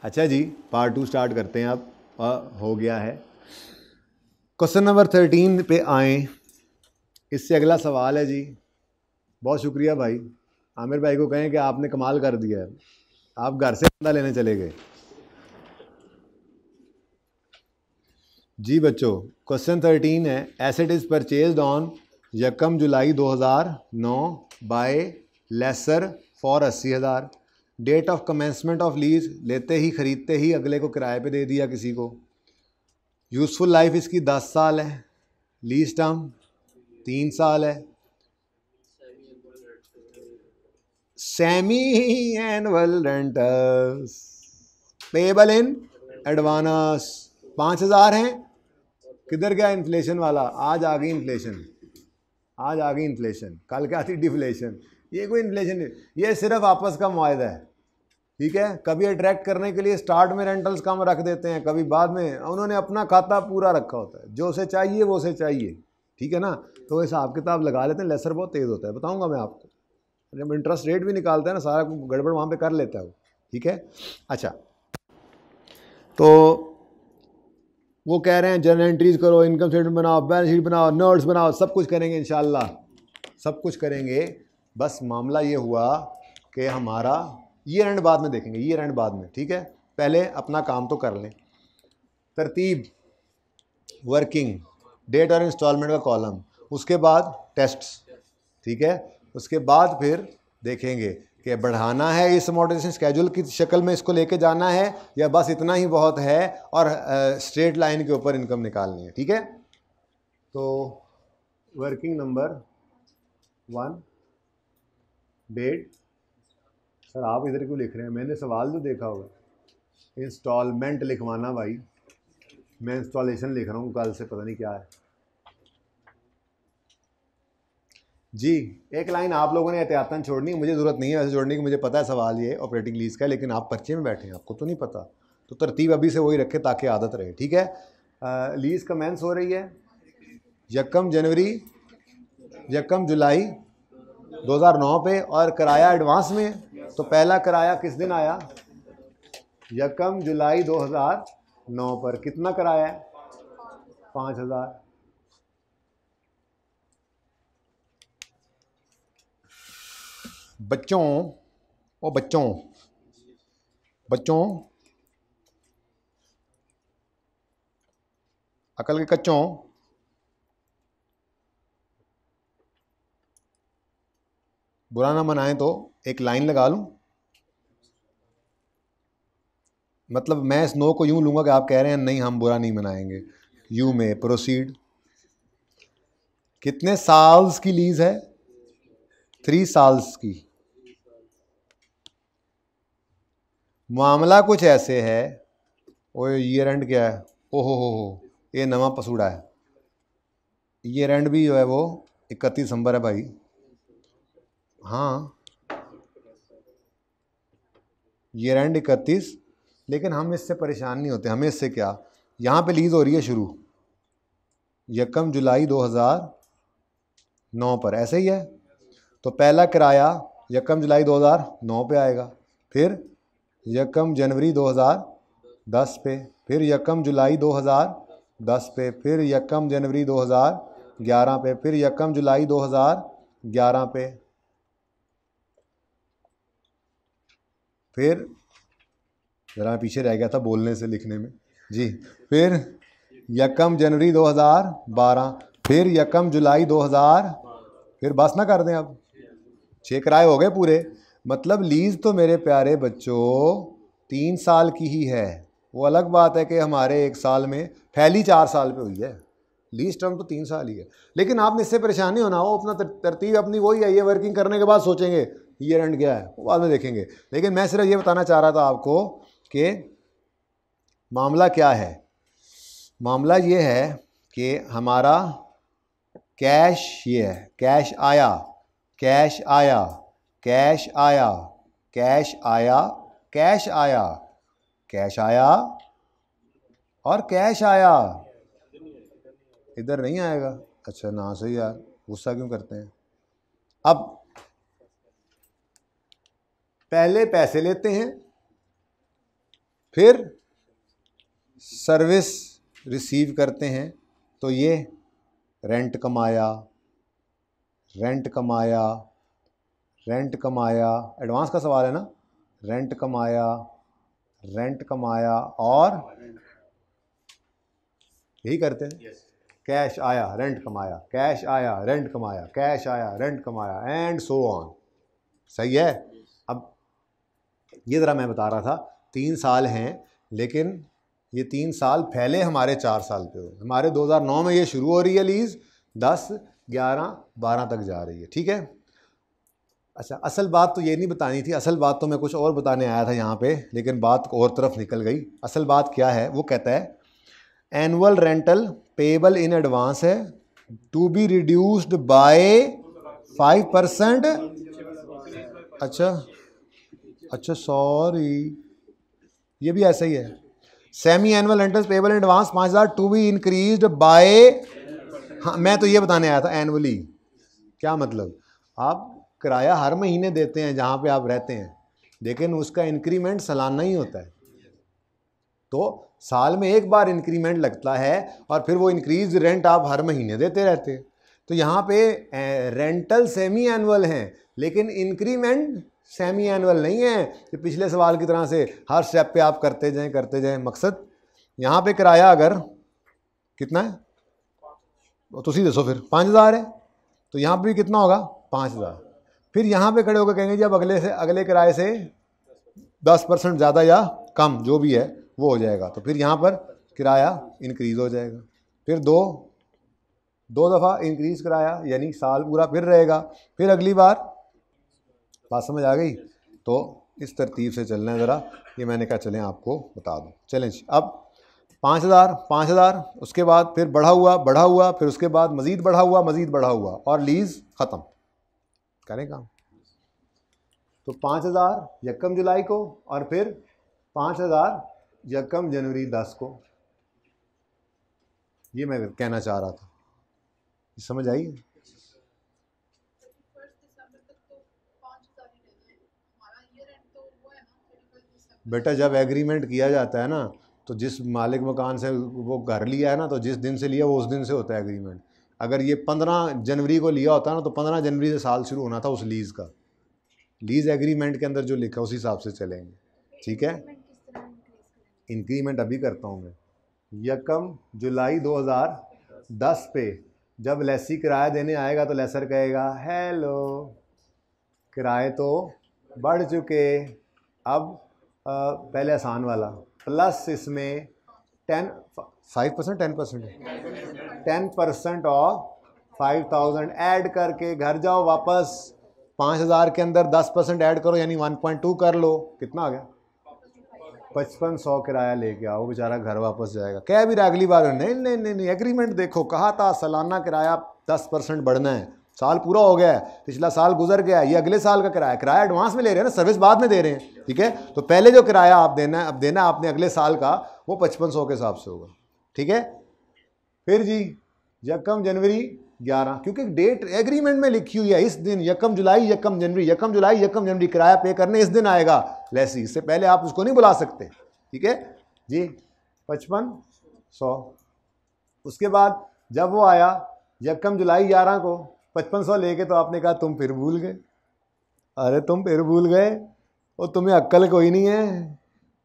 अच्छा जी, part 2 start करते हैं अब। हो गया है। क्वेश्चन नंबर 13 पे आए। इससे अगला सवाल है जी। बहुत शुक्रिया भाई, आमिर भाई को कहें कि आपने कमाल कर दिया है, आप घर से बंदा लेने चले गए। जी बच्चों, क्वेश्चन 13 है, asset is purchased on 1 July 2009 by lessor for 80,000। Date of commencement of lease, लेते ही खरीदते ही अगले को किराए पे दे दिया किसी को। यूज़फुल लाइफ इसकी 10 साल है। लीज टर्म 3 साल है। Semi annual rentals payable in advance 5,000 हैं। किधर गया इन्फ्लेशन वाला? आज आ गई इन्फ्लेशन, आज आ गई इन्फ्लेशन, कल क्या थी? डिफ्लेशन। ये कोई इन्फ्लेशन नहीं, ये सिर्फ आपस का मुआहदा है, ठीक है। कभी अट्रैक्ट करने के लिए स्टार्ट में रेंटल्स कम रख देते हैं, कभी बाद में। उन्होंने अपना खाता पूरा रखा होता है, जो उसे चाहिए वो उसे चाहिए, ठीक है ना। तो हिसाब किताब लगा लेते हैं। लेसर बहुत तेज़ होता है, बताऊंगा मैं आपको। जब इंटरेस्ट रेट भी निकालते हैं ना, सारा गड़बड़ वहाँ पे कर लेता है वो, ठीक है। अच्छा, तो वो कह रहे हैं जर्नल एंट्रीज करो, इनकम स्टेटमेंट बनाओ, बैलेंस शीट बनाओ, नोट्स बनाओ, सब कुछ करेंगे इंशाल्लाह, सब कुछ करेंगे। बस मामला ये हुआ कि हमारा ईयर एंड बाद में देखेंगे, ईयर एंड बाद में, ठीक है। पहले अपना काम तो कर लें। तरतीब, वर्किंग, डेट और इंस्टॉलमेंट का कॉलम, उसके बाद टेस्ट्स, ठीक है। उसके बाद फिर देखेंगे कि बढ़ाना है इस अमोर्टाइजेशन स्केड्यूल की शक्ल में, इसको लेके जाना है, या बस इतना ही बहुत है और स्ट्रेट लाइन के ऊपर इनकम निकालनी है, ठीक है। तो वर्किंग नंबर 1, डेट। सर आप इधर क्यों लिख रहे हैं? मैंने सवाल तो देखा होगा। इंस्टॉलमेंट लिखवाना भाई, मैं इंस्टॉलेशन लिख रहा हूँ, कल से पता नहीं क्या है जी। एक लाइन आप लोगों ने एहतियातन छोड़नी, मुझे ज़रूरत नहीं है वैसे छोड़ने की, मुझे पता है सवाल ये ऑपरेटिंग लीज का है, लेकिन आप पर्चे में बैठे हैं, आपको तो नहीं पता। तो तरतीब अभी से वही रखे ताकि आदत रहे, ठीक है। लीज कमेंस हो रही है 1 जनवरी 1 जुलाई 2009 पे, और किराया एडवांस में। तो पहला किराया किस दिन आया? 1 जुलाई 2009 पर। कितना किराया है? 5,000। बच्चों, ओ बच्चों, बच्चों, अकल के कच्चों, बुरा ना मनाएं तो एक लाइन लगा लूं। मतलब मैं इस नो को यूं लूंगा कि आप कह रहे हैं नहीं हम बुरा नहीं मनाएंगे। यू में प्रोसीड। कितने साल्स की लीज है? 3 साल्स की। मामला कुछ ऐसे है, ओए ईयर एंड क्या है? ओहो हो, ये नवा पसूड़ा है। ईयर एंड भी जो है वो 31 दिसंबर है भाई। हाँ, ईयर एंड 31, लेकिन हम इससे परेशान नहीं होते। हमें इससे क्या, यहाँ पे लीज हो रही है शुरू 1 जुलाई 2009 पर, ऐसे ही है। तो पहला किराया 1 जुलाई 2009 पे आएगा, फिर 1 जनवरी 2010 पे, फिर 1 जुलाई 2010 पे, फिर 1 जनवरी 2011 पे, फिर 1 जुलाई 2011 पे, फिर ज़रा पीछे रह गया था बोलने से लिखने में जी, फिर 1 जनवरी 2012, फिर 1 जुलाई 2000, फिर बस ना कर दें अब, 6 किराए हो गए पूरे। मतलब लीज तो मेरे प्यारे बच्चों 3 साल की ही है। वो अलग बात है कि हमारे 1 साल में फैली 4 साल पे हुई है। लीज टर्म तो 3 साल ही है, लेकिन आपने इससे परेशान नहीं होना हो। अपना तरतीब अपनी वही है, ये वर्किंग करने के बाद सोचेंगे ईयर एंड क्या है वो बाद में देखेंगे। लेकिन मैं सिर्फ ये बताना चाह रहा था आपको कि मामला क्या है। मामला ये है कि हमारा कैश ये है, कैश आया, कैश आया, कैश आया, कैश आया, कैश आया, कैश आया और कैश आया। इधर नहीं आएगा? अच्छा ना, सही यार, गुस्सा क्यों करते हैं। अब पहले पैसे लेते हैं, फिर सर्विस रिसीव करते हैं तो ये रेंट कमाया, रेंट कमाया, रेंट कमाया, एडवांस का सवाल है ना, रेंट कमाया, रेंट कमाया और यही करते हैं। कैश आया, रेंट कमाया, कैश आया, रेंट कमाया, कैश आया, रेंट कमाया, एंड सो ऑन। सही है। अब ये ज़रा मैं बता रहा था 3 साल हैं, लेकिन ये 3 साल पहले हमारे 4 साल पे हुए। हमारे 2009 में ये शुरू हो रही है लीज़, 10, 11, 12 तक जा रही है। ठीक है। अच्छा, असल बात तो ये नहीं बतानी थी, असल बात तो मैं कुछ और बताने आया था यहाँ पे, लेकिन बात और तरफ निकल गई। असल बात क्या है, वो कहता है annual rental payable in advance है टू बी रिड्यूस्ड बाय 5%। अच्छा सॉरी, ये भी ऐसा ही है। Semi annual rentals payable in advance 5,000 to be increased by, हाँ मैं तो ये बताने आया था एनुअली। क्या मतलब, आप किराया हर महीने देते हैं जहाँ पे आप रहते हैं, लेकिन उसका इंक्रीमेंट सालाना ही होता है। तो साल में एक बार इंक्रीमेंट लगता है और फिर वो इंक्रीज रेंट आप हर महीने देते रहते हैं। तो यहाँ पे रेंटल सेमी एनुअल हैं, लेकिन इंक्रीमेंट सेमी एनुअल नहीं है कि पिछले सवाल की तरह से हर स्टेप पे आप करते जाएं। मकसद यहाँ पे किराया अगर कितना है तो सीधे दसो, फिर 5,000 है, तो यहाँ पे भी कितना होगा 5,000। फिर यहाँ पे खड़े होकर कहेंगे जी अब अगले किराए से 10% ज़्यादा या कम जो भी है वो हो जाएगा, तो फिर यहाँ पर किराया इंक्रीज़ हो जाएगा। फिर दो दफ़ा इंक्रीज़ किराया, यानी साल पूरा फिर रहेगा। फिर अगली बार, बात समझ आ गई? तो इस तरतीब से चलना है ज़रा, ये मैंने कहा चलें आपको बता दूँ। चलें जी, अब 5,000, उसके बाद फिर बढ़ा हुआ, फिर उसके बाद मज़ीद बढ़ा हुआ और लीज़ ख़त्म करें काम। तो 5,000 यकम जुलाई को और फिर 5,000 यकम जनवरी 10 को। ये मैं कहना चाह रहा था, समझ आई? बेटा जब एग्रीमेंट किया जाता है ना, तो जिस मालिक मकान से वो घर लिया है ना, तो जिस दिन से लिया वो उस दिन से होता है एग्रीमेंट। अगर ये 15 जनवरी को लिया होता ना, तो 15 जनवरी से साल शुरू होना था उस लीज़ का। लीज़ एग्रीमेंट के अंदर जो लिखा उस हिसाब से चलेंगे। ठीक है, इंक्रीमेंट अभी करता हूँ मैं। यकम जुलाई 2010 पे जब लेसी किराया देने आएगा तो लेसर कहेगा हेलो किराए तो बढ़ चुके, अब पहले आसान वाला प्लस इसमें 10% ऑफ 5,000 ऐड करके घर जाओ वापस। 5,000 के अंदर 10% ऐड करो यानी 1.2 कर लो, कितना आ गया 5500 किराया लेके आओ, बेचारा घर वापस जाएगा। कह भी रहा अगली बार नहीं एग्रीमेंट देखो, कहा था सालाना किराया 10% बढ़ना है, साल पूरा हो गया है, पिछला साल गुजर गया, ये अगले साल का किराया एडवांस में ले रहे हैं ना, सर्विस बाद में दे रहे हैं। ठीक है, तो पहले जो किराया आप देना अब देना आपने अगले साल का, वो 5500 के हिसाब से होगा। ठीक है, फिर जी यकम जनवरी 11, क्योंकि डेट एग्रीमेंट में लिखी हुई है, इस दिन यकम जुलाई यकम जनवरी किराया पे करने इस दिन आएगा लेसी, इससे पहले आप उसको नहीं बुला सकते। ठीक है जी, 5500। उसके बाद जब वो आया यकम जुलाई 11 को 5500 लेके, तो आपने कहा तुम फिर भूल गए। अरे तुम फिर भूल गए, और तुम्हें अक्ल कोई नहीं है,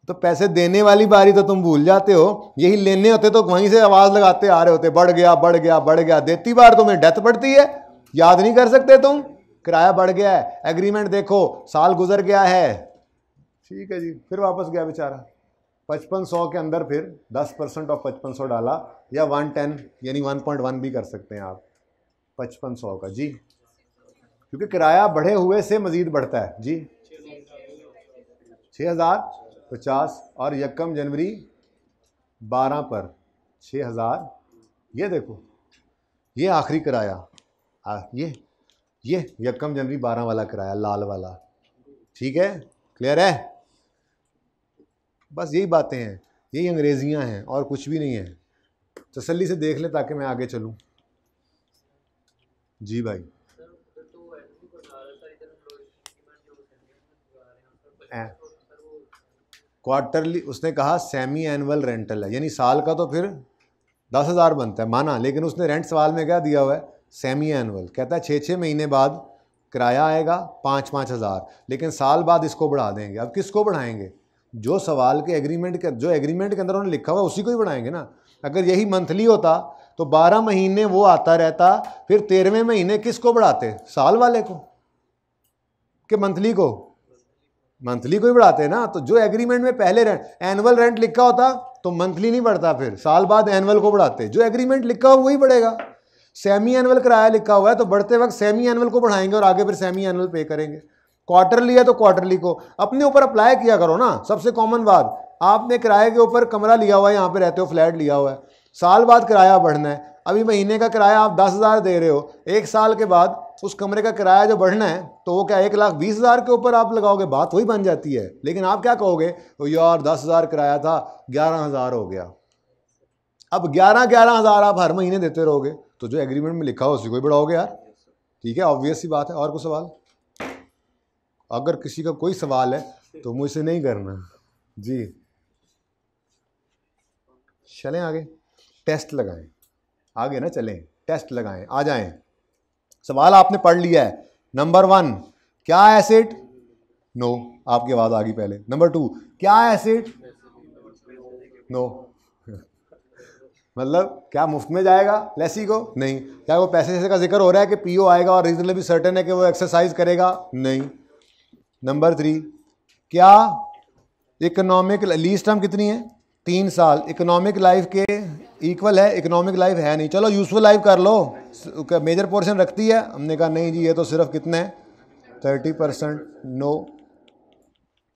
तो पैसे देने वाली बारी तो तुम भूल जाते हो, यही लेने होते तो वहीं से आवाज लगाते आ रहे होते बढ़ गया। देती बार तुम्हें डेथ पड़ती है, याद नहीं कर सकते तुम, किराया बढ़ गया है, एग्रीमेंट देखो साल गुजर गया है। ठीक है जी, फिर वापस गया बेचारा। 5500 के अंदर फिर 10% ऑफ 5500 डाला, या 110 यानी 1.1 भी कर सकते हैं आप 5500 का जी, क्योंकि किराया बढ़े हुए से मजीद बढ़ता है जी। 6,050 और यकम जनवरी 12 पर 6,000। ये देखो ये आखिरी किराया, ये यकम जनवरी 12 वाला किराया लाल वाला। ठीक है, क्लियर है? बस यही बातें हैं, यही अंग्रेजियां हैं और कुछ भी नहीं है। तसल्ली से देख ले ताकि मैं आगे चलूं। जी भाई, क्वार्टरली उसने कहा सेमी एनुअल रेंटल है, यानी साल का तो फिर 10,000 बनता है, माना, लेकिन उसने रेंट सवाल में क्या दिया हुआ है, सेमी एनुअल। कहता है 6-6 महीने बाद किराया आएगा 5-5 हज़ार, लेकिन साल बाद इसको बढ़ा देंगे। अब किसको बढ़ाएंगे? जो सवाल के एग्रीमेंट के अंदर उन्होंने लिखा हुआ उसी को ही बढ़ाएंगे ना। अगर यही मंथली होता तो 12 महीने वो आता रहता, फिर 13वें महीने किसको बढ़ाते? साल वाले को कि मंथली को? मंथली को ही बढ़ाते ना। तो जो एग्रीमेंट में पहले एनुअल रेंट लिखा होता तो मंथली नहीं बढ़ता, फिर साल बाद एनुअल को बढ़ाते। जो एग्रीमेंट लिखा हो वही बढ़ेगा। सेमी एनुअल किराया लिखा हुआ है तो बढ़ते वक्त सेमी एनुअल को बढ़ाएंगे और आगे फिर सेमी एनुअल पे करेंगे। क्वार्टरली है तो क्वार्टरली को अपने ऊपर अप्लाई किया करो ना। सबसे कॉमन बात, आपने किराए के ऊपर कमरा लिया हुआ है, यहाँ पे रहते हो, फ्लैट लिया हुआ है, साल बाद किराया बढ़ना है। अभी महीने का किराया आप 10,000 दे रहे हो, एक साल के बाद उस कमरे का किराया जो बढ़ना है तो वो क्या 1,20,000 के ऊपर आप लगाओगे? बात वही बन जाती है। लेकिन आप क्या कहोगे, तो यार 10,000 किराया था 11,000 हो गया। अब 11,000 आप हर महीने देते रहोगे तो जो एग्रीमेंट में लिखा हो उसी को ही बढ़ाओगे यार। ठीक है, ऑब्वियस सी बात है। और कोई सवाल? अगर किसी का कोई सवाल है तो मुझसे नहीं करना जी। चलें आगे, टेस्ट लगाएं, आगे ना चलें, टेस्ट लगाएं, आ जाएं। सवाल आपने पढ़ लिया है। नंबर 1, क्या एसेट? नो, आपकी आवाज आ गई पहले। नंबर 2, क्या एसेट? नो मतलब क्या मुफ्त में जाएगा लेसी को? नहीं। क्या वो पैसे का जिक्र हो रहा है कि पीओ आएगा और रीजनेबली सर्टेन है कि वो एक्सरसाइज करेगा? नहीं। नंबर 3, क्या इकोनॉमिक लीज टर्म कितनी है? 3 साल। इकोनॉमिक लाइफ के इक्वल है? इकोनॉमिक लाइफ है नहीं। चलो यूजफुल लाइफ कर लो, मेजर पोर्शन रखती है? हमने कहा नहीं जी, ये तो सिर्फ कितने हैं, 30%। नो।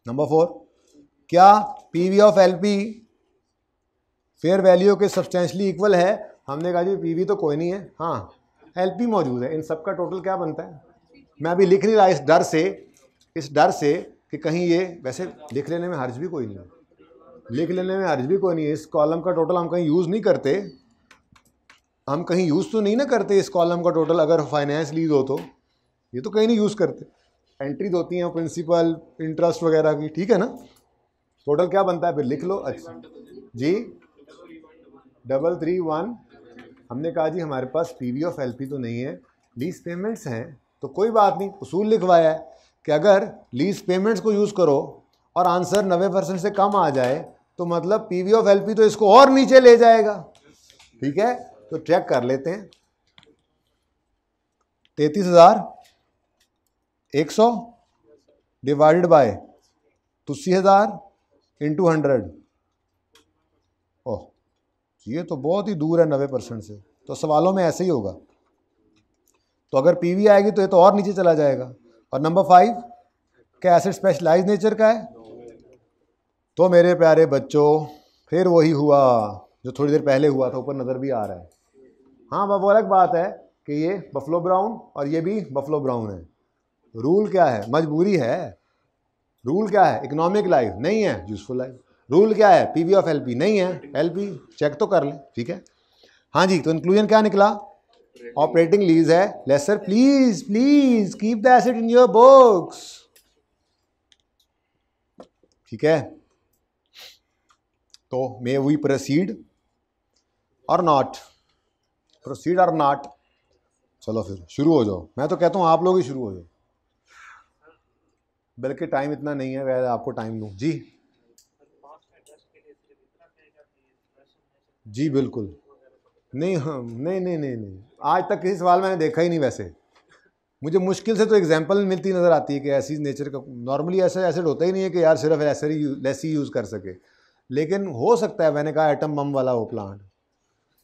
नंबर 4, क्या PV of LP fair value के सब्सटेंशियली इक्वल है? हमने कहा जी पीवी तो कोई नहीं है, हाँ एलपी मौजूद है। इन सब का टोटल क्या बनता है? मैं अभी लिख नहीं रहा इस डर से कि कहीं ये, वैसे लिख लेने में हर्ज भी कोई नहीं है, लिख लेने में हर्ज भी कोई नहीं है। इस कॉलम का टोटल हम कहीं यूज़ नहीं करते, हम कहीं यूज़ तो नहीं ना करते इस कॉलम का टोटल। अगर फाइनेंस लीज हो तो ये तो कहीं नहीं यूज़ करते। एंट्रीज होती हैं प्रिंसिपल, इंटरेस्ट वगैरह की, ठीक है ना। टोटल क्या बनता है फिर लिख लो। अच्छा जी, 331। हमने कहा जी हमारे पास पीवी ऑफ एलपी तो नहीं है, लीज पेमेंट्स हैं, तो कोई बात नहीं, उसूल लिखवाया है कि अगर लीज पेमेंट्स को यूज़ करो और आंसर 90% से कम आ जाए तो मतलब पीवी ऑफ एलपी तो इसको और नीचे ले जाएगा। ठीक है, तो चेक कर लेते हैं। 33,100 डिवाइडेड बाय 80,000 इंटू 100। ओह, ये तो बहुत ही दूर है 90% से, तो सवालों में ऐसे ही होगा। तो अगर पीवी आएगी तो ये तो और नीचे चला जाएगा। और नंबर 5, क्या एसेट स्पेशलाइज नेचर का है? तो मेरे प्यारे बच्चों फिर वही हुआ जो थोड़ी देर पहले हुआ था, ऊपर नज़र भी आ रहा है। हाँ, वो अलग बात है कि ये बफलो ब्राउन और ये भी बफलो ब्राउन है। रूल क्या है? मजबूरी है। रूल क्या है? इकोनॉमिक लाइफ नहीं है, यूजफुल लाइफ। रूल क्या है? पीवी ऑफ एलपी नहीं है, एलपी चेक तो कर ले। ठीक है, हाँ जी। तो इंक्लूजन क्या निकला? ऑपरेटिंग लीज है lessor. Please please keep the asset in your books. ठीक है, तो may we proceed or not? Proceed or not? चलो फिर शुरू हो जाओ। मैं तो कहता हूँ आप लोग ही शुरू हो जाओ, बल्कि टाइम इतना नहीं है, वैसे आपको टाइम दूँ जी। जी बिल्कुल नहीं, हाँ नहीं नहीं नहीं नहीं, आज तक किसी सवाल मैंने देखा ही नहीं। वैसे मुझे मुश्किल से तो एग्जांपल मिलती नज़र आती है कि ऐसी नेचर का नॉर्मली ऐसा एसिड होता ही नहीं है कि यार सिर्फ ऐसे ही लेसी यूज़ कर सके। लेकिन हो सकता है, मैंने कहा एटम बम वाला वो प्लांट,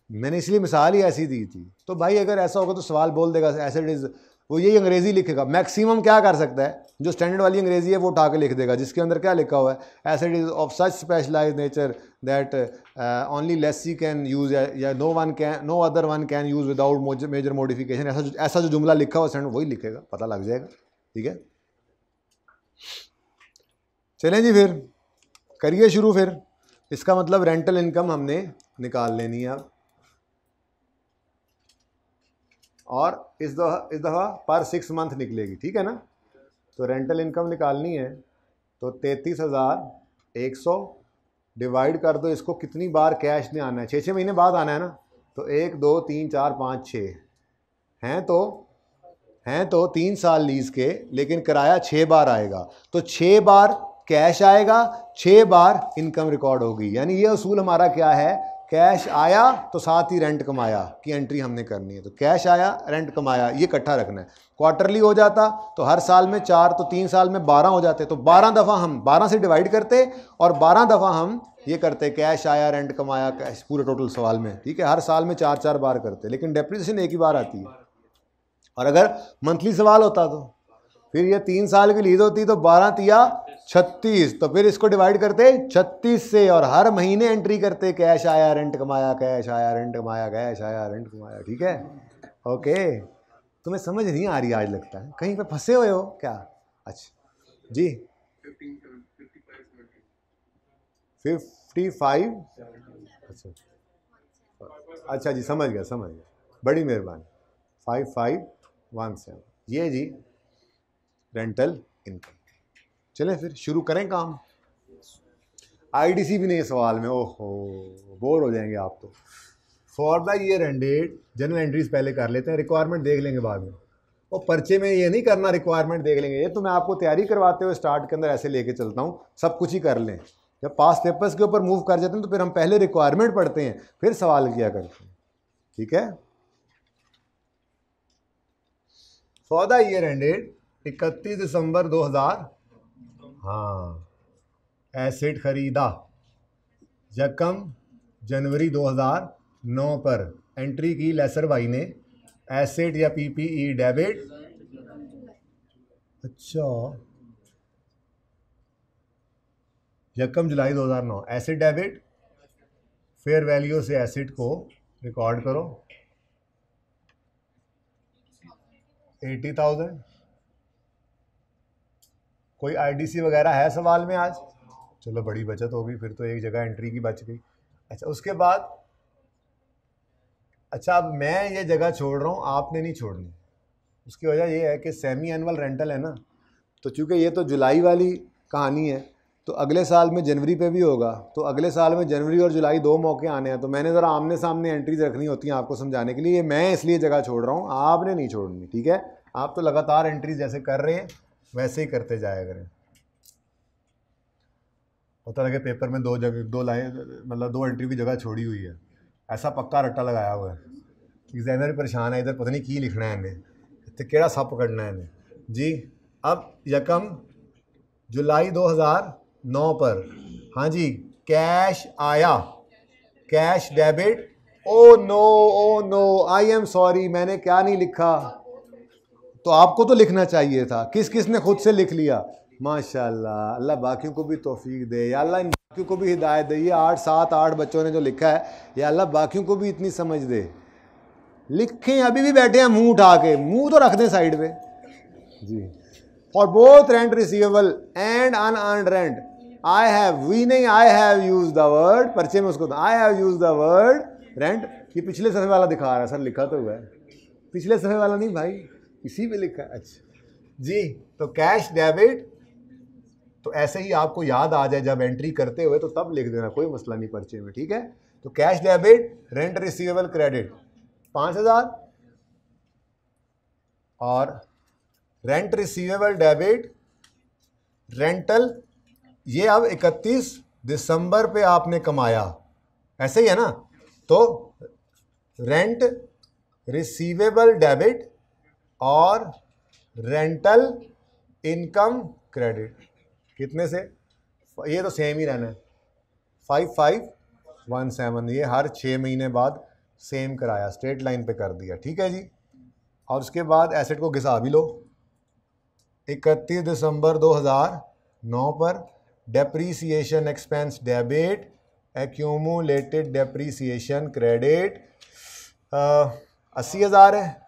मैंने इसलिए मिसाल ही ऐसी दी थी। तो भाई अगर ऐसा होगा तो सवाल बोल देगा एसिड इज, वो यही अंग्रेजी लिखेगा मैक्सिमम। क्या कर सकता है, जो स्टैंडर्ड वाली अंग्रेजी है वो उठा के लिख देगा, जिसके अंदर क्या लिखा हुआ है, asset is of such specialized nature that only lessee can use या no other one can use without major modification. ऐसा जो जुमला लिखा हुआ स्टैंडर्ड वही लिखेगा, पता लग जाएगा। ठीक है, चलें जी फिर करिए शुरू। फिर इसका मतलब रेंटल इनकम हमने निकाल लेनी है अब, और इस दफ़ा पर 6 मंथ निकलेगी। ठीक है ना, तो रेंटल इनकम निकालनी है तो 33,000 100 डिवाइड कर दो इसको, कितनी बार कैश ने आना है, 6 महीने बाद आना है ना, तो 1 2 3 4 5 6 हैं तो 3 साल लीज के, लेकिन किराया 6 बार आएगा, तो 6 बार कैश आएगा, 6 बार इनकम रिकॉर्ड होगी। यानी ये असूल हमारा क्या है, कैश आया तो साथ ही रेंट कमाया की एंट्री हमने करनी है। तो कैश आया, रेंट कमाया, ये इकट्ठा रखना है। क्वार्टरली हो जाता तो हर साल में 4, तो 3 साल में 12 हो जाते, तो 12 दफ़ा हम 12 से डिवाइड करते और 12 दफ़ा हम ये करते, कैश आया, रेंट कमाया, कैश, पूरे टोटल सवाल में, ठीक है। हर साल में 4 बार करते, लेकिन डेप्रिसिएशन एक ही बार आती है। और अगर मंथली सवाल होता तो फिर ये 3 साल की लीज होती, तो 12 तिया 36, तो फिर इसको डिवाइड करते 36 से और हर महीने एंट्री करते, कैश आया, रेंट कमाया, कैश आया, रेंट कमाया, कैश आया, रेंट कमाया, ठीक है। ओके, तुम्हें समझ नहीं आ रही आज, लगता है कहीं पे फंसे हुए हो क्या। अच्छा जी, 55, अच्छा जी, समझ गया, बड़ी मेहरबानी, 5517, ये जी रेंटल इनकम। चलें फिर शुरू करें काम। आईडीसी भी नहीं है सवाल में, ओहो बोर हो जाएंगे आप तो। For the year ended, general entries पहले कर लेते हैं, रिक्वायरमेंट देख लेंगे बाद में। वो पर्चे में ये नहीं करना, रिक्वायरमेंट देख लेंगे, ये तो मैं आपको तैयारी करवाते हुए स्टार्ट के अंदर ऐसे लेके चलता हूँ, सब कुछ ही कर लें। जब पास पेपर्स के ऊपर मूव कर जाते हैं तो फिर हम पहले रिक्वायरमेंट पढ़ते हैं, फिर सवाल किया करते हैं, ठीक है। फॉर द ईयर एंडेड 31 दिसंबर 2000, हाँ, एसेट खरीदा, यकम जनवरी 2009 पर एंट्री की लेसर भाई ने, एसेट या पीपीई डेबिट, अच्छा, यकम जुलाई 2009 एसेट डेबिट, फेयर वैल्यू से एसेट को रिकॉर्ड करो 80,000। कोई आईडीसी वगैरह है सवाल में आज, चलो बड़ी बचत होगी, फिर तो एक जगह एंट्री की बच गई। अच्छा उसके बाद, अच्छा अब मैं ये जगह छोड़ रहा हूँ, आपने नहीं छोड़नी। उसकी वजह ये है कि सेमी एनुअल रेंटल है ना, तो चूँकि ये तो जुलाई वाली कहानी है, तो अगले साल में जनवरी पे भी होगा, तो अगले साल में जनवरी और जुलाई 2 मौके आने हैं, तो मैंने ज़रा आमने सामने एंट्रीज रखनी होती हैं आपको समझाने के लिए, मैं इसलिए जगह छोड़ रहा हूँ, आपने नहीं छोड़नी, ठीक है। आप तो लगातार एंट्रीज जैसे कर रहे हैं वैसे ही करते जाया करें। पता लगे पेपर में 2 लाइन, मतलब 2 एंट्री की जगह छोड़ी हुई है, ऐसा पक्का रट्टा लगाया हुआ है, एग्जामिनर भी परेशान है, इधर पता नहीं की लिखना है इन्हें, तो केड़ा सप पकड़ना है इन्हें जी। अब यकम जुलाई 2009 पर, हाँ जी, कैश आया, cash debit, oh no I am sorry, मैंने क्या नहीं लिखा, तो आपको तो लिखना चाहिए था, किस ने खुद से लिख लिया, माशाल्लाह, अल्लाह बाकियों को भी तौफीक दे, या अल्लाह इन बाकियों को भी हिदायत दे, ये 8 बच्चों ने जो लिखा है, या अल्लाह बाकियों को भी इतनी समझ दे। लिखें, अभी भी बैठे हैं मुंह उठा के, मुंह तो रख दें साइड पे जी। For both rent receivable and unearned rent, I have use the word, पर्चे में उसको I have use the word rent, ये पिछले सफ़े वाला दिखा रहा है सर, लिखा तो हुआ है, पिछले सफ़े वाला नहीं भाई, इसी पे लिखा है। अच्छा जी, तो कैश डेबिट, तो ऐसे ही आपको याद आ जाए जब एंट्री करते हुए, तो तब लिख देना, कोई मसला नहीं पर्चे में, ठीक है। तो cash debit, rent receivable credit 5,000 और रेंट रिसीवेबल डेबिट रेंटल, ये अब 31 दिसंबर पे आपने कमाया, ऐसे ही है ना, तो रेंट रिसीवेबल डेबिट और रेंटल इनकम क्रेडिट कितने से, ये तो सेम ही रहना है 5517, ये हर 6 महीने बाद सेम कराया, स्ट्रेट लाइन पे कर दिया, ठीक है जी। और उसके बाद एसेट को घिसा भी लो, 31 दिसंबर 2009 पर depreciation expense debit, accumulated depreciation credit 80,000 है,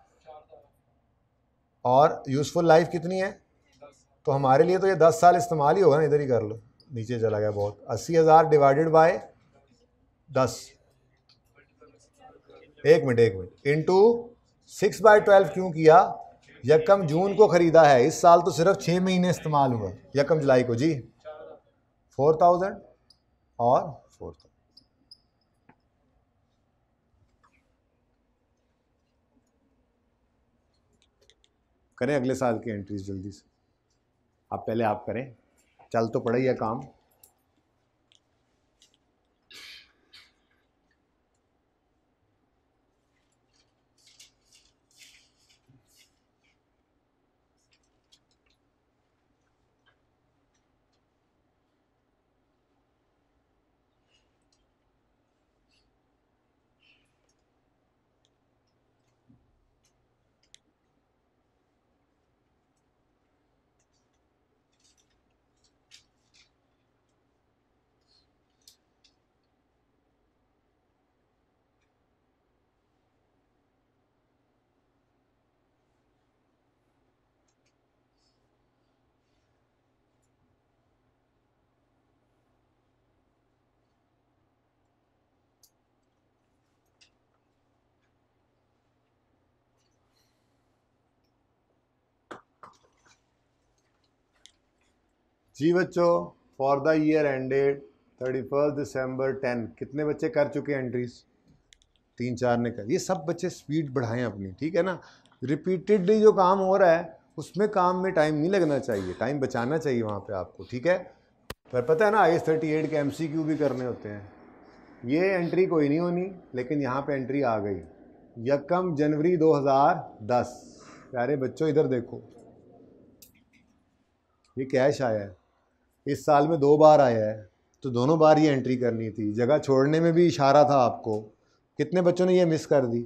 और यूज़फुल लाइफ कितनी है, तो हमारे लिए तो ये 10 साल इस्तेमाल ही होगा ना, इधर ही कर लो, नीचे चला गया बहुत, 80,000 डिवाइडेड बाय 10, एक मिनट इंटू 6/12 क्यों किया, यकम जून को ख़रीदा है, इस साल तो सिर्फ 6 महीने इस्तेमाल हुआ, यकम जुलाई को जी, 4000 और 4000। करें अगले साल की एंट्रीज जल्दी से। आप पहले आप करें, चल तो पड़ा ही है काम। जी बच्चों, फॉर द ईयर एंडेड 31 दिसंबर 10 कितने बच्चे कर चुके हैं एंट्रीज? 3-4 ने कर। ये सब बच्चे स्पीड बढ़ाएं अपनी, ठीक है ना। रिपीटेडली जो काम हो रहा है उसमें काम में टाइम नहीं लगना चाहिए, टाइम बचाना चाहिए वहाँ पे आपको, ठीक है। पर पता है ना IS-38 के MCQ भी करने होते हैं। ये एंट्री कोई नहीं होनी, लेकिन यहाँ पे एंट्री आ गई। यकम जनवरी 2010। प्यारे बच्चों इधर देखो, ये कैश आया है, इस साल में 2 बार आया है, तो दोनों बार ये एंट्री करनी थी। जगह छोड़ने में भी इशारा था आपको। कितने बच्चों ने ये मिस कर दी?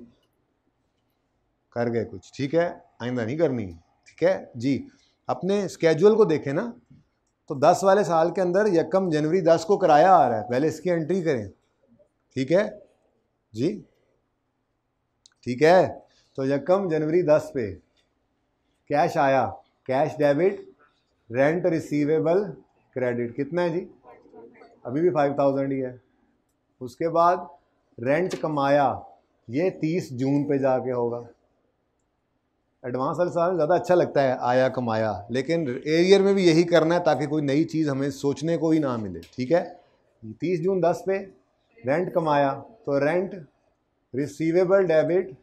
कर गए कुछ, ठीक है, आइंदा नहीं करनी, ठीक है जी। अपने स्केड्यूल को देखें ना, तो 10 वाले साल के अंदर यकम जनवरी 10 को किराया आ रहा है, पहले इसकी एंट्री करें, ठीक है जी, ठीक है। तो यकम जनवरी 10 पे कैश आया, cash debit, rent receivable credit, कितना है जी? अभी भी 5000 ही है। उसके बाद रेंट कमाया, ये 30 जून पे जाके होगा। एडवांस वाले साल ज़्यादा अच्छा लगता है आया कमाया, लेकिन एरियर में भी यही करना है ताकि कोई नई चीज़ हमें सोचने को ही ना मिले, ठीक है। 30 जून 10 पे रेंट कमाया, तो rent receivable debit,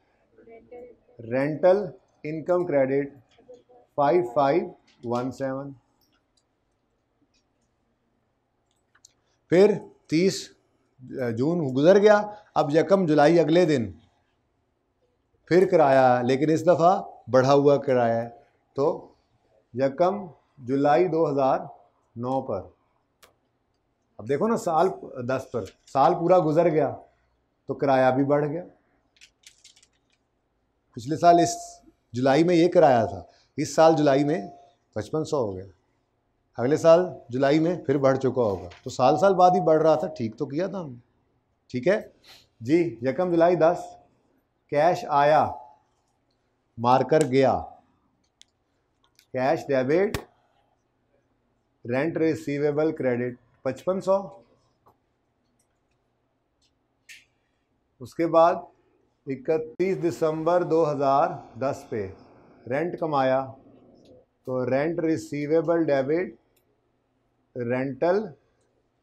rental income credit 5517। फिर 30 जून गुजर गया, अब यकम जुलाई अगले दिन फिर किराया, लेकिन इस दफ़ा बढ़ा हुआ किराया है, तो यकम जुलाई 2009 पर। अब देखो ना, साल 10 पर साल पूरा गुजर गया तो किराया भी बढ़ गया। पिछले साल इस जुलाई में ये किराया था, इस साल जुलाई में 5500 हो गया, अगले साल जुलाई में फिर बढ़ चुका होगा, तो साल साल बाद ही बढ़ रहा था। ठीक तो किया था हमने, ठीक है जी। यकम जुलाई 10 कैश आया, मार्कर गया, cash debit, rent receivable credit 5500। उसके बाद 31 दिसंबर 2010 पे रेंट कमाया, तो rent receivable debit, rental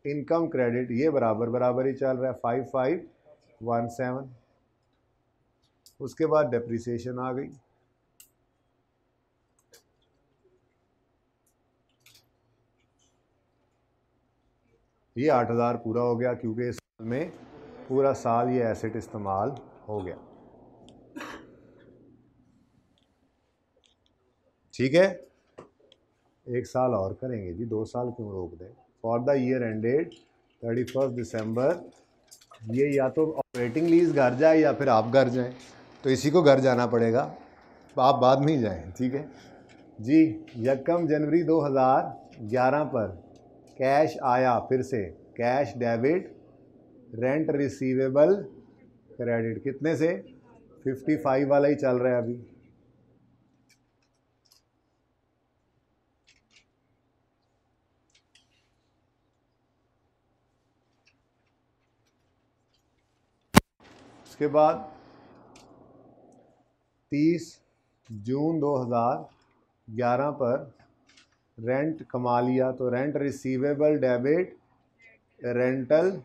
income credit, ये बराबर बराबर ही चल रहा है 5517। उसके बाद डेप्रिसिएशन आ गई, ये 8000 पूरा हो गया, क्योंकि इस साल में पूरा साल ये एसेट इस्तेमाल हो गया, ठीक है। एक साल और करेंगे जी, 2 साल क्यों रोक दें। फॉर द ईयर एंडेड 31 दिसंबर, ये या तो ऑपरेटिंग लीज घर जाए या फिर आप घर जाएं, तो इसी को घर जाना पड़ेगा, तो आप बाद में ही जाएं, ठीक है जी। यकम जनवरी 2011 पर कैश आया, फिर से cash debit, rent receivable credit, कितने से? 55 वाला ही चल रहा है अभी। उसके बाद 30 जून 2011 पर रेंट कमा लिया तो rent receivable debit rental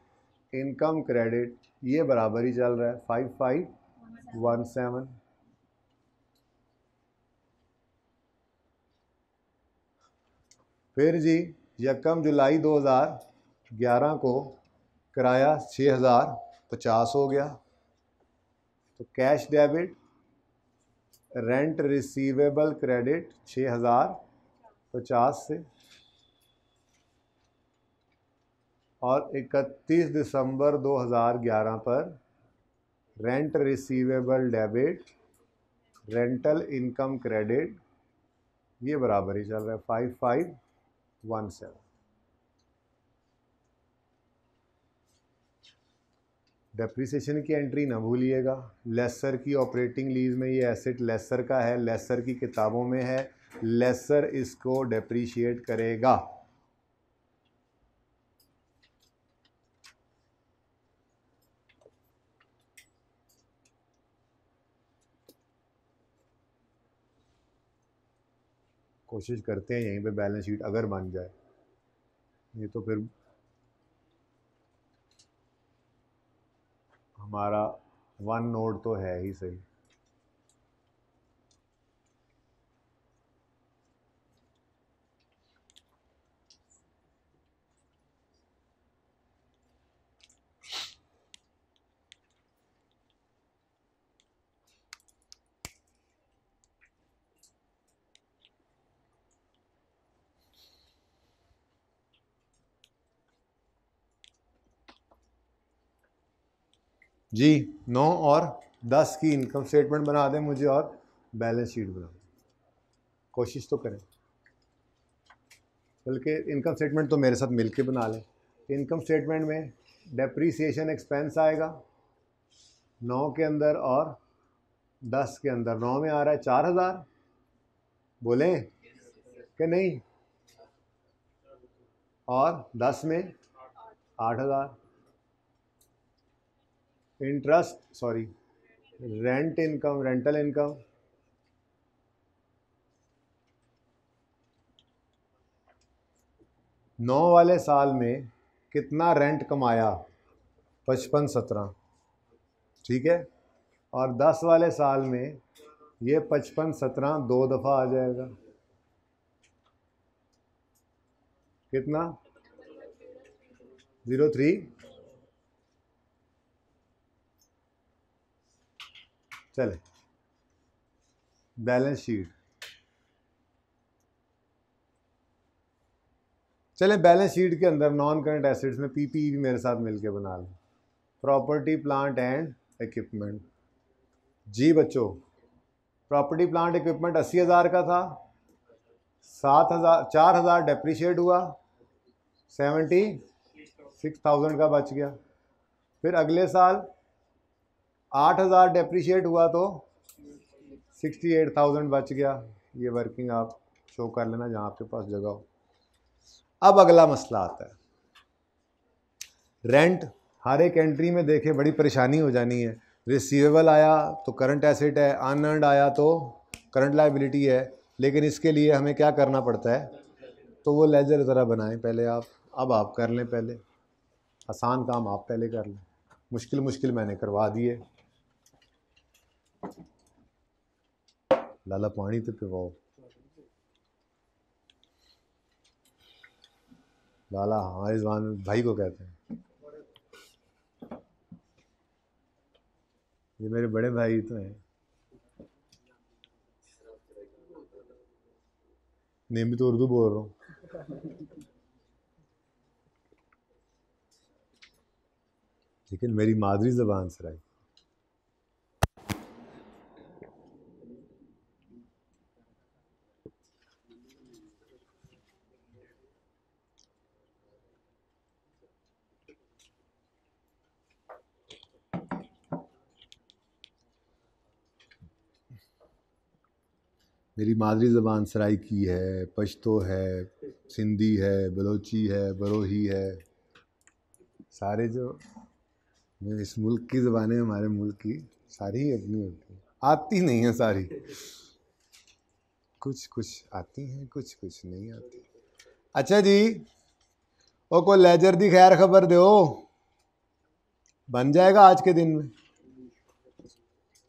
income credit, ये बराबर ही चल रहा है 5517। फिर जी यकम जुलाई 2011 को किराया 6050 हो गया, तो cash debit rent receivable credit 6050 से, और 31 दिसंबर 2011 पर rent receivable debit rental income credit, ये बराबर ही चल रहा है 5517। डेप्रिसिएशन की एंट्री ना भूलिएगा। लेसर की ऑपरेटिंग लीज में ये एसेट लेसर का है, लेसर की किताबों में है, लेसर इसको डेप्रिशिएट करेगा। कोशिश करते हैं यहीं पे बैलेंस शीट अगर बन जाए, ये तो फिर हमारा वन नोड तो है ही सही। जी 9 और 10 की इनकम स्टेटमेंट बना दें मुझे और बैलेंस शीट बना दें, कोशिश तो करें, बल्कि इनकम स्टेटमेंट तो मेरे साथ मिलके बना लें। इनकम स्टेटमेंट में डेप्रीसिएशन एक्सपेंस आएगा 9 के अंदर और 10 के अंदर। 9 में आ रहा है 4000, बोले कि नहीं, और 10 में 8000। Interest sorry rent income rental income 9 वाले साल में कितना रेंट कमाया, 5517, ठीक है, और 10 वाले साल में ये 5517 2 दफ़ा आ जाएगा, कितना 03। चले बैलेंस शीट, चले बैलेंस शीट के अंदर नॉन करंट एसेट्स में पीपीई भी मेरे साथ मिलके बना लें। प्रॉपर्टी प्लांट एंड इक्विपमेंट, जी बच्चों प्रॉपर्टी प्लांट इक्विपमेंट 80,000 का था, 4000 डेप्रीशिएट हुआ, 76,000 का बच गया। फिर अगले साल 8000 डेप्रीशिएट हुआ तो 68,000 बच गया। ये वर्किंग आप शो कर लेना जहाँ आपके पास जगह हो। अब अगला मसला आता है रेंट। हर एक एंट्री में देखे बड़ी परेशानी हो जानी है। रिसीवेबल आया तो करंट एसेट है, अनअर्न्ड आया तो करंट लायबिलिटी है, लेकिन इसके लिए हमें क्या करना पड़ता है, तो वो लेजर ज़रा बनाएं पहले आप। अब आप कर लें, पहले आसान काम आप पहले कर लें, मुश्किल मुश्किल मैंने करवा दिए। लाला पानी तो पिवाओ, लाला हमारे जबान भाई को कहते हैं, ये मेरे बड़े भाई तो हैं। मैं भी तो उर्दू बोल रहा हूँ। लेकिन मेरी मादरी ज़बान से रही। मेरी मादरी ज़बान सराइकी है, पश्तो है, सिंधी है, बलोची है, बरोही है। सारे जो इस मुल्क की ज़बानें, हमारे मुल्क की सारी ही अपनी होती हैं, आती नहीं है सारी। कुछ कुछ आती हैं, कुछ कुछ नहीं आती। अच्छा जी, ओ कोई लेजर दी खैर खबर दो, बन जाएगा आज के दिन में।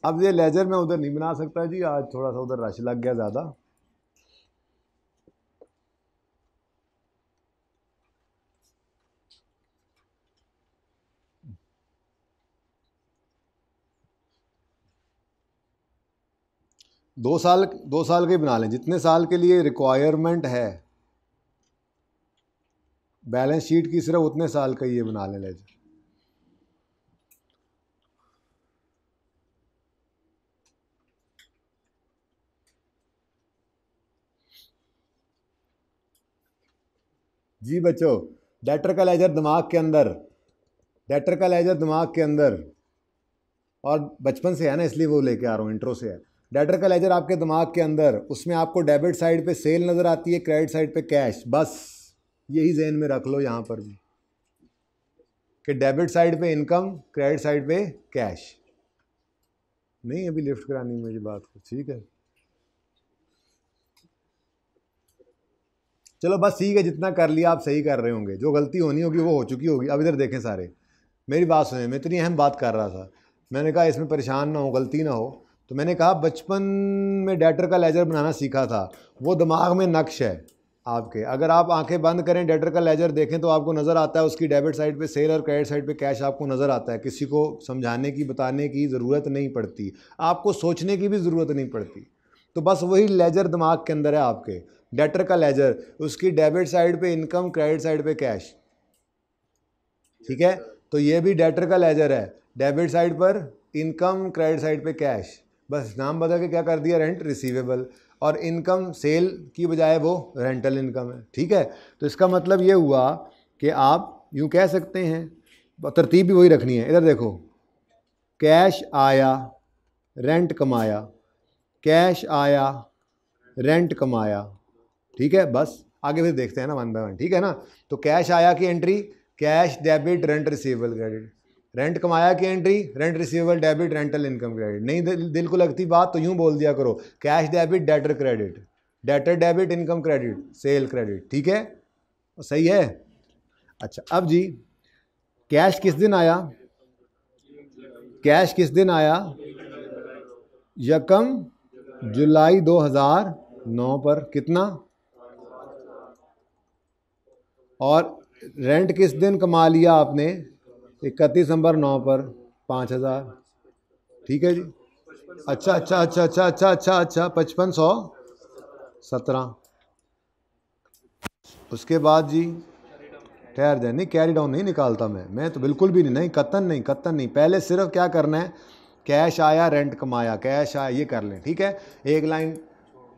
अब ये लेजर मैं उधर नहीं बना सकता जी, आज थोड़ा सा उधर रश लग गया ज़्यादा। दो साल के बना लें, जितने साल के लिए रिक्वायरमेंट है बैलेंस शीट की, सिर्फ उतने साल का ये बना लें लेजर। जी बच्चों, डेटर का लेजर दिमाग के अंदर, डेटर का लेजर दिमाग के अंदर, और बचपन से है ना इसलिए वो लेके आ रहा हूँ, इंट्रो से है। डेटर का लेजर आपके दिमाग के अंदर, उसमें आपको डेबिट साइड पे सेल नज़र आती है, क्रेडिट साइड पे कैश। बस यही जहन में रख लो यहाँ पर भी कि डेबिट साइड पे इनकम, क्रेडिट साइड पे कैश। नहीं अभी लिफ्ट करानी मुझे बात को, ठीक है चलो बस ठीक है, जितना कर लिया आप सही कर रहे होंगे, जो गलती होनी होगी वो हो चुकी होगी। अब इधर देखें सारे, मेरी बात सुने, मैं इतनी अहम बात कर रहा था, मैंने कहा इसमें परेशान ना हो, गलती ना हो, तो मैंने कहा बचपन में डेटर का लेजर बनाना सीखा था, वो दिमाग में नक्श है आपके। अगर आप आंखें बंद करें, डेटर का लेजर देखें तो आपको नज़र आता है उसकी डेबिट साइड पे सेल और क्रेडिट साइड पे कैश आपको नज़र आता है। किसी को समझाने की, बताने की ज़रूरत नहीं पड़ती, आपको सोचने की भी ज़रूरत नहीं पड़ती। तो बस वही लेजर दिमाग के अंदर है आपके, डेटर का लेजर, उसकी डेबिट साइड पे इनकम, क्रेडिट साइड पे कैश। ठीक है, तो ये भी डेटर का लेजर है, डेबिट साइड पर इनकम, क्रेडिट साइड पे कैश। बस नाम बदल के क्या कर दिया, रेंट रिसीवेबल, और इनकम सेल की बजाय वो रेंटल इनकम है। ठीक है, तो इसका मतलब ये हुआ कि आप यूँ कह सकते हैं, तरतीब भी वही रखनी है। इधर देखो, कैश आया, रेंट कमाया, कैश आया, रेंट कमाया। ठीक है, बस आगे फिर देखते हैं ना वन बाय वन, ठीक है ना। तो कैश आया की entry, cash debit rent receivable credit, rent कमाया की entry, rent receivable debit rental income credit. नहीं दिल को लगती बात तो यूं बोल दिया करो, cash debit debtor credit, debtor debit income credit, cell credit. ठीक है, सही है। अच्छा अब जी, कैश किस दिन आया, कैश किस दिन आया, यकम जुलाई 2009 पर, कितना, और रेंट किस दिन कमा लिया आपने, 31 दिसंबर 9 पर, 5,000। ठीक है जी, अच्छा अच्छा अच्छा अच्छा अच्छा अच्छा अच्छा 5517। उसके बाद जी, ठहर जाए, नहीं कैरी डाउन नहीं निकालता मैं तो बिल्कुल भी नहीं, नहीं कतन नहीं, कतन नहीं। पहले सिर्फ क्या करना है, कैश आया, रेंट कमाया, कैश आया, ये कर लें। ठीक है, एक लाइन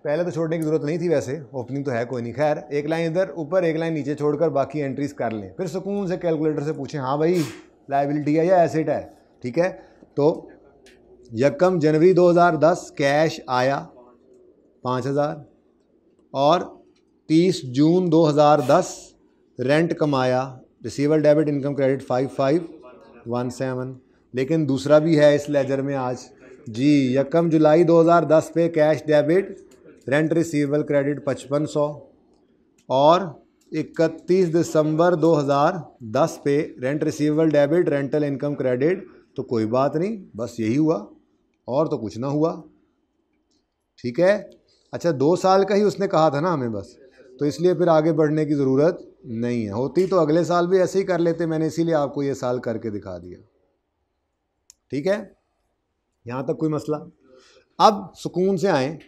पहले तो छोड़ने की ज़रूरत नहीं थी, वैसे ओपनिंग तो है कोई नहीं, खैर एक लाइन इधर ऊपर, एक लाइन नीचे छोड़कर बाकी एंट्रीज कर लें। फिर सुकून से कैलकुलेटर से पूछें, हाँ भाई लायबिलिटी है या एसेट है। ठीक है, तो यकम जनवरी 2010 कैश आया 5,000, और 30 जून 2010 रेंट कमाया, रिसीवेबल डेबिट इनकम क्रेडिट 5517। लेकिन दूसरा भी है इस लेजर में आज जी, यकम जुलाई 2010 पे cash debit rent receivable credit 5500, और 31 दिसंबर 2010 पे rent receivable debit rental income credit. तो कोई बात नहीं, बस यही हुआ और तो कुछ ना हुआ। ठीक है, अच्छा 2 साल का ही उसने कहा था ना हमें बस, तो इसलिए फिर आगे बढ़ने की ज़रूरत नहीं है, होती तो अगले साल भी ऐसे ही कर लेते, मैंने इसीलिए आपको ये साल करके दिखा दिया। ठीक है, यहाँ तक कोई मसला। अब सुकून से आएँ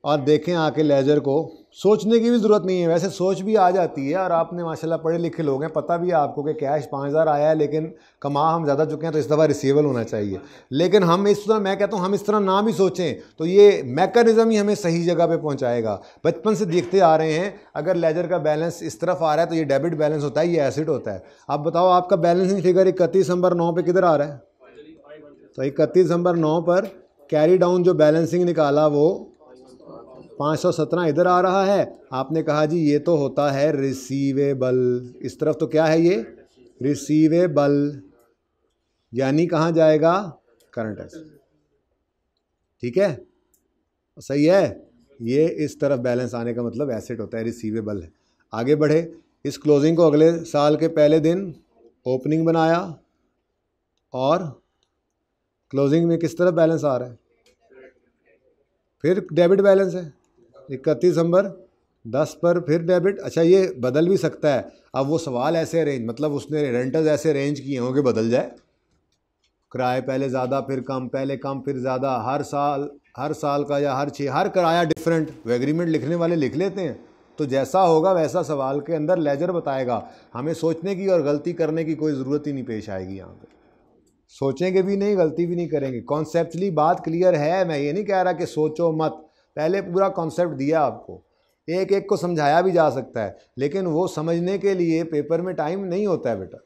और देखें आके लेजर को, सोचने की भी ज़रूरत नहीं है, वैसे सोच भी आ जाती है, और आपने माशाल्लाह पढ़े लिखे लोग हैं, पता भी है आपको कि कैश 5,000 आया है, लेकिन कमा हम ज़्यादा चुके हैं, तो इस दफ़ा रिसीवेबल होना चाहिए। लेकिन हम इस तरह, मैं कहता हूँ हम इस तरह ना भी सोचें तो ये मैकेनिज़्म ही हमें सही जगह पे पहुँचाएगा। बचपन से देखते आ रहे हैं, अगर लेजर का बैलेंस इस तरफ आ रहा है तो ये डेबिट बैलेंस होता है, ये एसेट होता है। अब बताओ आपका बैलेंसिंग फिगर 31 दिसंबर 9 पे किधर आ रहा है, तो 31 दिसंबर 9 पर कैरी डाउन जो बैलेंसिंग निकाला वो 517 इधर आ रहा है। आपने कहा जी ये तो होता है रिसीवेबल, इस तरफ तो क्या है ये, रिसीवेबल, यानी कहाँ जाएगा, करंट एसेट। ठीक है, सही है। ये इस तरफ बैलेंस आने का मतलब एसेट होता है, रिसीवेबल है। आगे बढ़े, इस क्लोजिंग को अगले साल के पहले दिन ओपनिंग बनाया और क्लोजिंग में किस तरफ बैलेंस आ रहा है, फिर डेबिट बैलेंस है 31 दिसंबर 10 पर फिर डेबिट। अच्छा ये बदल भी सकता है। अब वो सवाल ऐसे अरेंज, मतलब उसने रेंटर्स ऐसे अरेंज किए हों कि बदल जाए, किराए पहले ज़्यादा फिर कम, पहले कम फिर ज़्यादा, हर साल का या हर किराया डिफरेंट। वो एग्रीमेंट लिखने वाले लिख लेते हैं, तो जैसा होगा वैसा सवाल के अंदर लेजर बताएगा। हमें सोचने की और गलती करने की कोई ज़रूरत ही नहीं पेश आएगी यहाँ पे। सोचेंगे भी नहीं, गलती भी नहीं करेंगे। कॉन्सेप्चुअली बात क्लियर है, मैं ये नहीं कह रहा कि सोचो मत, पहले पूरा कॉन्सेप्ट दिया आपको, एक एक को समझाया भी जा सकता है, लेकिन वो समझने के लिए पेपर में टाइम नहीं होता है बेटा।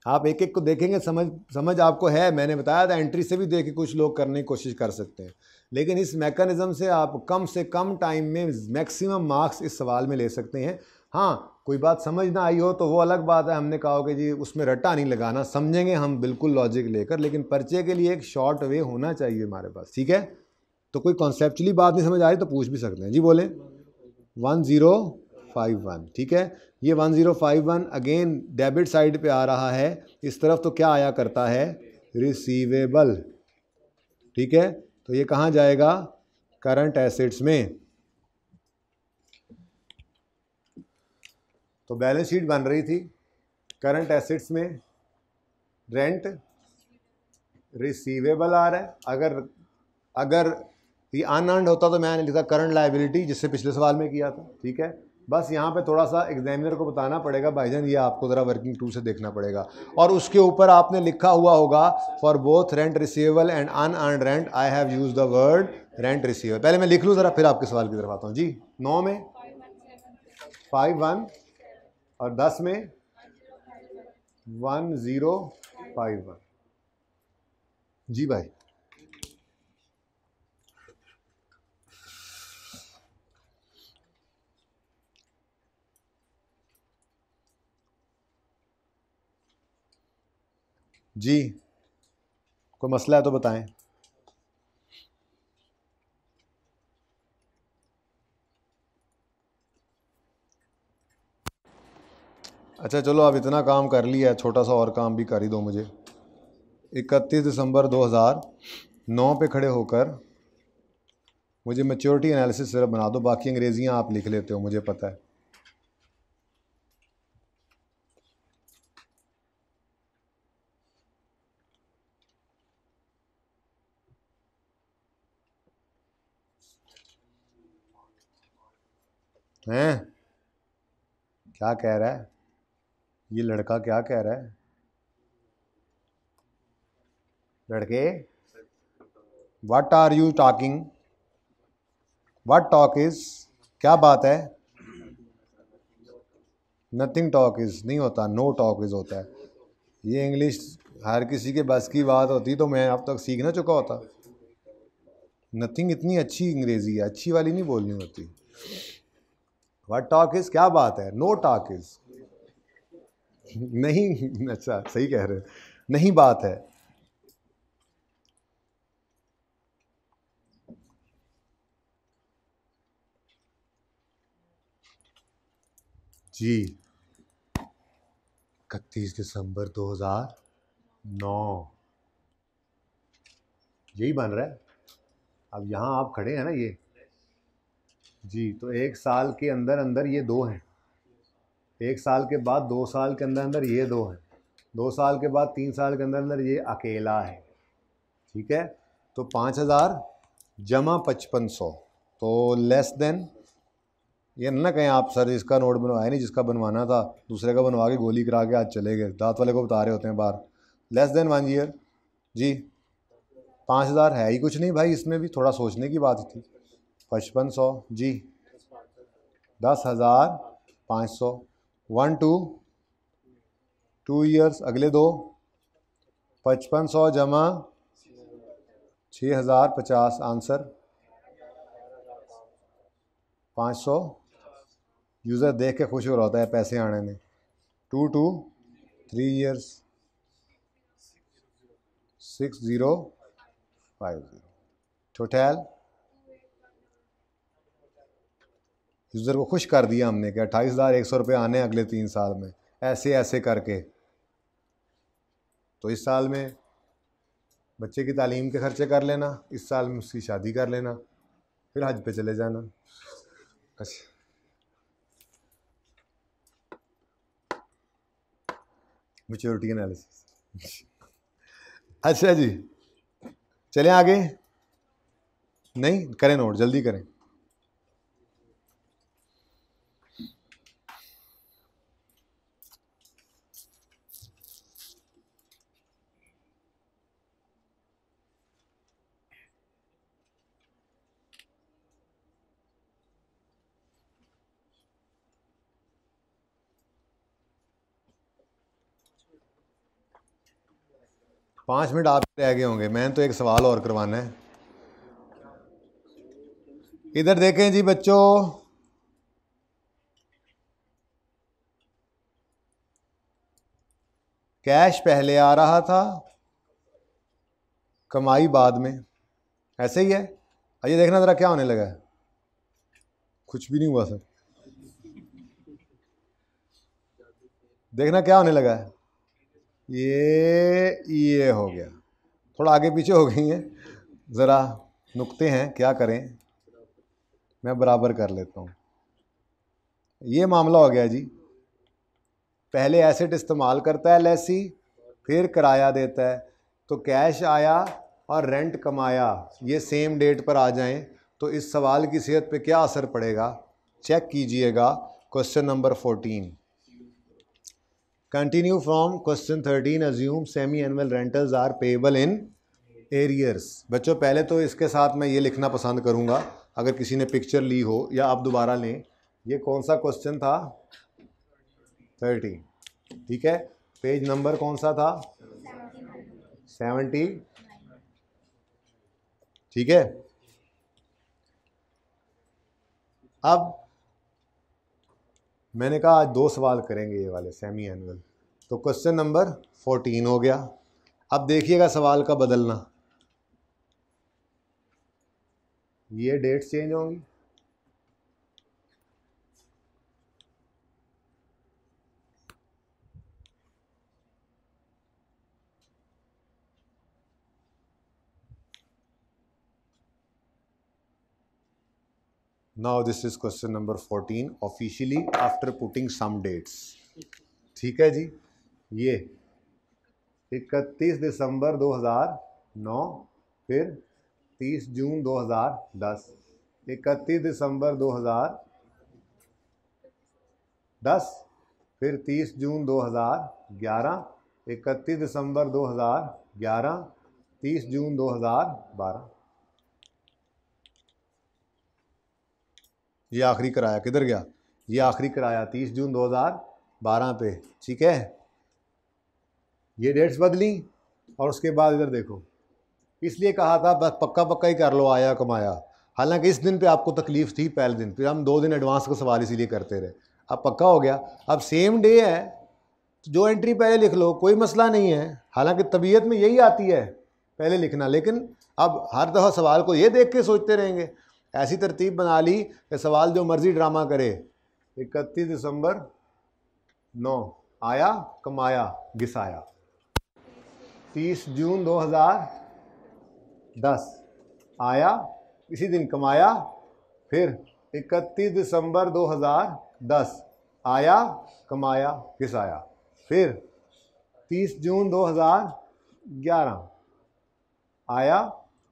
आप एक एक को देखेंगे, समझ आपको है, मैंने बताया था एंट्री से भी देख के कुछ लोग करने की कोशिश कर सकते हैं, लेकिन इस मैकेनिज्म से आप कम से कम टाइम में मैक्सिमम मार्क्स इस सवाल में ले सकते हैं। हाँ, कोई बात समझ ना आई हो तो वो अलग बात है, हमने कहा हो कि जी उसमें रट्टा नहीं लगाना, समझेंगे हम बिल्कुल लॉजिक लेकर, लेकिन पर्चे के लिए एक शॉर्ट वे होना चाहिए हमारे पास, ठीक है। तो कोई कॉन्सेप्चुअली बात नहीं समझ आ रही तो पूछ भी सकते हैं। जी बोले 1051, ठीक है। ये 1051 अगेन डेबिट साइड पे आ रहा है, इस तरफ तो क्या आया करता है, रिसीवेबल, ठीक है। तो ये कहाँ जाएगा, करंट एसेट्स में। तो बैलेंस शीट बन रही थी, करंट एसेट्स में रेंट रिसीवेबल आ रहा है। अगर ये अनअर्न्ड होता तो मैंने लिखा करंट लायबिलिटी, जिससे पिछले सवाल में किया था, ठीक है। बस यहाँ पे थोड़ा सा एग्जामिनर को बताना पड़ेगा, भाईजान ये आपको ज़रा वर्किंग टू से देखना पड़ेगा, और उसके ऊपर आपने लिखा हुआ होगा for both rent receivable and unearned rent I have use the word rent receivable. पहले मैं लिख लूँ ज़रा, फिर आपके सवाल की तरफ आता हूँ। जी 9 में 51 और 10 में 1051। जी भाई जी, कोई मसला है तो बताएं। अच्छा चलो, अब इतना काम कर लिया है, छोटा सा और काम भी कर ही दो मुझे। 31 दिसंबर 2009 पे खड़े होकर मुझे मैच्योरिटी एनालिसिस सिर्फ बना दो, बाकी अंग्रेजियाँ आप लिख लेते हो मुझे पता है। हैं, क्या कह रहा है ये लड़का, क्या कह रहा है लड़के, what are you talking, what talk is, क्या बात है। नथिंग टॉक इज नहीं होता, नो टॉक इज होता है। ये इंग्लिश हर किसी के बस की बात होती तो मैं अब तक सीख ना चुका होता। नथिंग इतनी अच्छी अंग्रेजी है, अच्छी वाली नहीं बोलनी होती। व्हाट टॉक इज क्या बात है, नो टॉक इज नहीं। अच्छा सही कह रहे, नहीं बात है। जी 31 दिसंबर 2009 यही बन रहा है। अब यहाँ आप खड़े हैं ना ये जी, तो एक साल के अंदर अंदर ये दो हैं, एक साल के बाद 2 साल के अंदर अंदर ये दो हैं, 2 साल के बाद 3 साल के अंदर अंदर ये अकेला है, ठीक है। तो 5000 जमा 5500, तो लेस देन, ये ना कहें आप सर इसका नोट बनवाया नहीं, जिसका बनवाना था दूसरे का बनवा के गोली करा के आज चले गए, दांत वाले को बता रहे होते हैं बाहर। लेस देन 1 ईयर जी। 5000 है ही कुछ नहीं भाई, इसमें भी थोड़ा सोचने की बात थी। 5500 जी, 10,500, 2 ईयर्स अगले दो, 5500 जमा 6050, आंसर 500। यूज़र देख के खुश हो रहा होता है पैसे आने में। 3 ईयर्स 6050, टोटल यूज़र को खुश कर दिया हमने कि 28,100 रुपये आने अगले 3 साल में, ऐसे ऐसे करके। तो इस साल में बच्चे की तालीम के खर्चे कर लेना, इस साल में उसकी शादी कर लेना, फिर हज पे चले जाना। अच्छा, मैच्योरिटी एनालिसिस। अच्छा जी, चलें आगे। नहीं करें नोट, जल्दी करें। पाँच मिनट आप रह गए होंगे, मैंने तो एक सवाल और करवाना है। इधर देखें जी बच्चों, कैश पहले आ रहा था, कमाई बाद में, ऐसे ही है। आइए देखना ज़रा क्या होने लगा है। कुछ भी नहीं हुआ सर, देखना क्या होने लगा है। ये हो गया, थोड़ा आगे पीछे हो गई हैं, ज़रा नुक्ते हैं, क्या करें, मैं बराबर कर लेता हूँ। ये मामला हो गया जी, पहले एसेट इस्तेमाल करता है लेसी, फिर किराया देता है, तो कैश आया और रेंट कमाया, ये सेम डेट पर आ जाएं तो इस सवाल की सेहत पे क्या असर पड़ेगा, चेक कीजिएगा। Question number 14, continue from question 13, assume semi annual rentals are payable in arrears. बच्चों पहले तो इसके साथ मैं ये लिखना पसंद करूँगा, अगर किसी ने पिक्चर ली हो या आप दोबारा लें, ये कौन सा क्वेश्चन था, 30, ठीक है। पेज नंबर कौन सा था, 70, ठीक है। अब मैंने कहा आज 2 सवाल करेंगे ये वाले सेमी एनुअल, तो क्वेश्चन नंबर 14 हो गया। अब देखिएगा सवाल का बदलना, ये डेट्स चेंज होंगी, now this is question number 14 officially after putting some dates, ठीक है जी। ये 31 दिसंबर 2009, फिर 30 जून 2010, 31 दिसंबर 2010, फिर 30 जून 2011, 31 दिसंबर 2011, 30 जून 2012। ये आखिरी किराया किधर गया, ये आखिरी किराया 30 जून 2012 पे, ठीक है। ये डेट्स बदली और उसके बाद इधर देखो, इसलिए कहा था बस पक्का पक्का ही कर लो आया कमाया, हालांकि इस दिन पे आपको तकलीफ थी पहले दिन, फिर हम 2 दिन एडवांस का सवाल इसीलिए करते रहे। अब पक्का हो गया, अब सेम डे है तो जो एंट्री पहले लिख लो, कोई मसला नहीं है, हालांकि तबीयत में यही आती है पहले लिखना, लेकिन अब हर दफ़ा सवाल को ये देख के सोचते रहेंगे। ऐसी तरतीब बना ली कि सवाल जो मर्जी ड्रामा करे। 31 दिसंबर 9 आया कमाया घिसाया, 30 जून 2010 आया इसी दिन कमाया, फिर 31 दिसंबर 2010 आया कमाया घिसाया, फिर 30 जून 2011 आया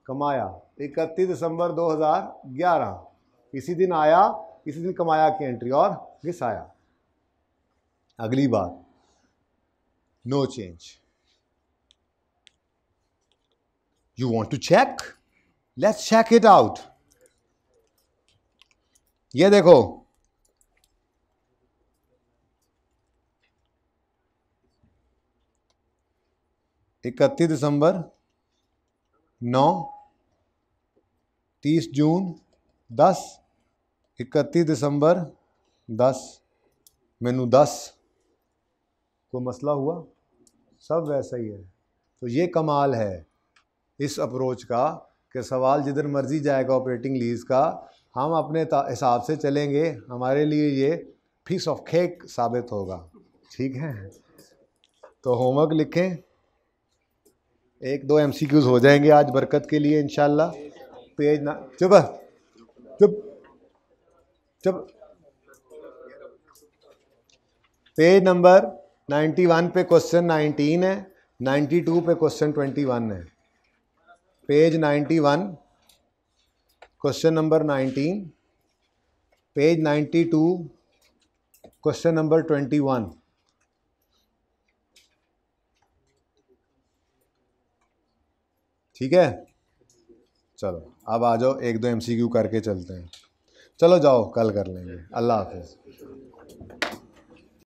कमाया, 31 दिसंबर 2011 इसी दिन आया इसी दिन कमाया की एंट्री और घिसाया। अगली बात, no change. You want to check? Let's check it out. ये देखो, इकतीस दिसंबर 9, 30 जून 10, 31 दिसंबर 10, मैनू 10, कोई मसला हुआ, सब वैसा ही है। तो ये कमाल है इस अप्रोच का कि सवाल जिधर मर्जी जाएगा ऑपरेटिंग लीज का, हम अपने हिसाब से चलेंगे, हमारे लिए ये पीस ऑफ केक साबित होगा। ठीक है, तो होमवर्क लिखें, 1-2 MCQs हो जाएंगे आज बरकत के लिए इंशाल्लाह। पेज ना चुप चुप चुप पेज नंबर 91 पे क्वेश्चन 19 है, 92 पे क्वेश्चन 21 है। Page 91 question number 19, page 92 question number 21। ठीक है, चलो अब आ जाओ, 1-2 MCQ करके चलते हैं। चलो जाओ, कल कर लेंगे। अल्लाह हाफिज़।